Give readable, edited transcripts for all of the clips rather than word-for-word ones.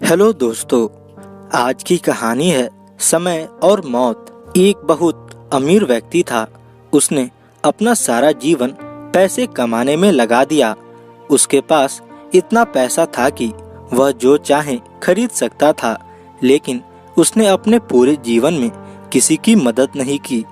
Hello दोस्तों, आज की कहानी है समय और मौत। एक बहुत अमीर व्यक्ति था। उसने अपना सारा जीवन पैसे कमाने में लगा दिया। उसके पास इतना पैसा था कि वह जो चाहे खरीद सकता था, लेकिन उसने अपने पूरे जीवन में किसी की मदद नहीं की।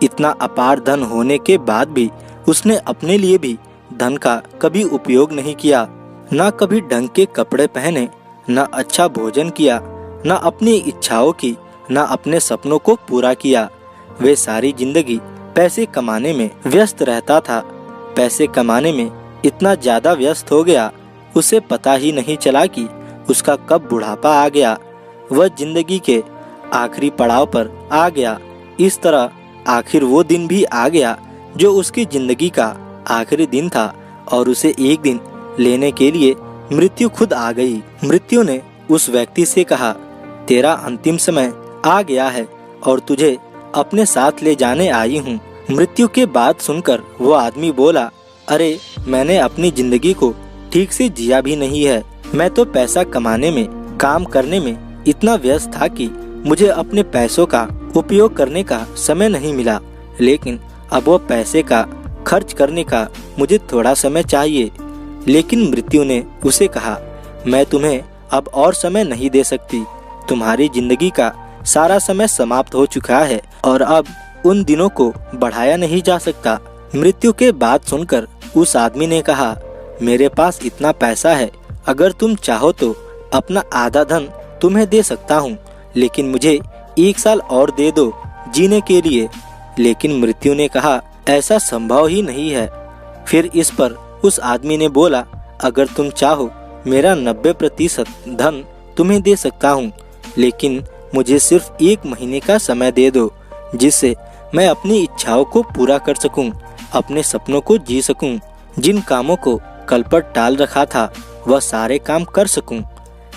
इतना अपार धन होने के बाद भी उसने अपने लिए भी धन का कभी उपयोग नहीं किया। न कभी ढंग के कपड़े पहने, न अच्छा भोजन किया, न अपनी इच्छाओं की, न अपने सपनों को पूरा किया। वे सारी जिंदगी पैसे कमाने में व्यस्त रहता था। पैसे कमाने में इतना ज्यादा व्यस्त हो गया, उसे पता ही नहीं चला कि उसका कब बुढ़ापा आ गया। वह जिंदगी के आखिरी पड़ाव पर आ गया। इस तरह आखिर वो दिन भी आ गया जो उसकी जिंदगी का आखिरी दिन था, और उसे एक दिन लेने के लिए मृत्यु खुद आ गई। मृत्यु ने उस व्यक्ति से कहा, तेरा अंतिम समय आ गया है और तुझे अपने साथ ले जाने आई हूँ। मृत्यु के बात सुनकर वो आदमी बोला, अरे मैंने अपनी जिंदगी को ठीक से जिया भी नहीं है। मैं तो पैसा कमाने में, काम करने में इतना व्यस्त था कि मुझे अपने पैसों का उपयोग करने का समय नहीं मिला। लेकिन अब वो पैसे का खर्च करने का मुझे थोड़ा समय चाहिए। लेकिन मृत्यु ने उसे कहा, मैं तुम्हें अब और समय नहीं दे सकती। तुम्हारी जिंदगी का सारा समय समाप्त हो चुका है और अब उन दिनों को बढ़ाया नहीं जा सकता। मृत्यु के बात सुनकर उस आदमी ने कहा, मेरे पास इतना पैसा है, अगर तुम चाहो तो अपना आधा धन तुम्हें दे सकता हूँ, लेकिन मुझे 1 साल और दे दो जीने के लिए। लेकिन मृत्यु ने कहा, ऐसा संभव ही नहीं है। फिर इस पर उस आदमी ने बोला, अगर तुम चाहो मेरा 90% धन तुम्हें दे सकता हूँ, लेकिन मुझे सिर्फ 1 महीने का समय दे दो, जिससे मैं अपनी इच्छाओं को पूरा कर सकूं, अपने सपनों को जी सकूं, जिन कामों को कल पर टाल रखा था वह सारे काम कर सकूं।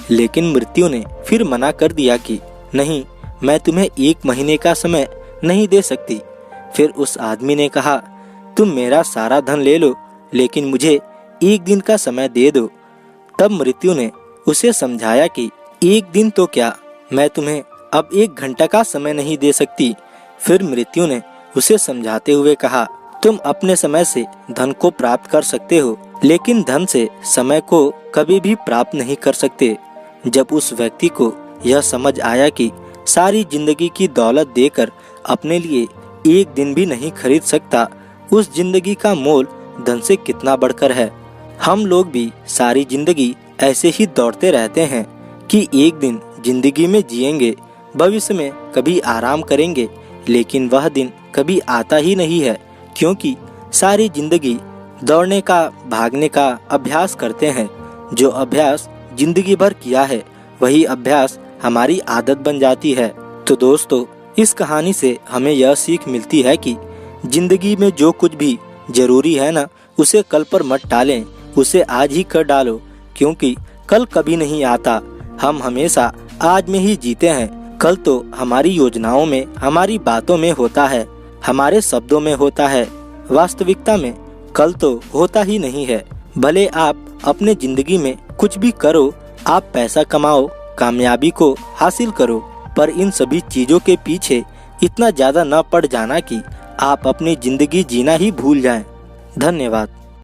लेकिन मृत्यु ने फिर मना कर दिया कि नहीं, मैं तुम्हें 1 महीने का समय नहीं दे सकती। फिर उस आदमी ने कहा, तुम मेरा सारा धन ले लो, लेकिन मुझे 1 दिन का समय दे दो। तब मृत्यु ने उसे समझाया कि 1 दिन तो क्या, मैं तुम्हें अब 1 घंटा का समय नहीं दे सकती। फिर मृत्यु ने उसे समझाते हुए कहा, तुम अपने समय से धन को प्राप्त कर सकते हो, लेकिन धन से समय को कभी भी प्राप्त नहीं कर सकते। जब उस व्यक्ति को यह समझ आया कि सारी जिंदगी की दौलत देकर अपने लिए 1 दिन भी नहीं खरीद सकता, उस जिंदगी का मोल धन से कितना बढ़कर है। हम लोग भी सारी जिंदगी ऐसे ही दौड़ते रहते हैं कि एक दिन जिंदगी में जिएंगे, भविष्य में कभी आराम करेंगे, लेकिन वह दिन कभी आता ही नहीं है, क्योंकि सारी जिंदगी दौड़ने का, भागने का अभ्यास करते हैं। जो अभ्यास जिंदगी भर किया है, वही अभ्यास हमारी आदत बन जाती है। तो दोस्तों, इस कहानी से हमें यह सीख मिलती है कि जिंदगी में जो कुछ भी जरूरी है ना, उसे कल पर मत टालें, उसे आज ही कर डालो, क्योंकि कल कभी नहीं आता। हम हमेशा आज में ही जीते हैं। कल तो हमारी योजनाओं में, हमारी बातों में होता है, हमारे शब्दों में होता है। वास्तविकता में कल तो होता ही नहीं है। भले आप अपने जिंदगी में कुछ भी करो, आप पैसा कमाओ, कामयाबी को हासिल करो, पर इन सभी चीजों के पीछे इतना ज्यादा न पड़ जाना कि आप अपनी जिंदगी जीना ही भूल जाएं। धन्यवाद।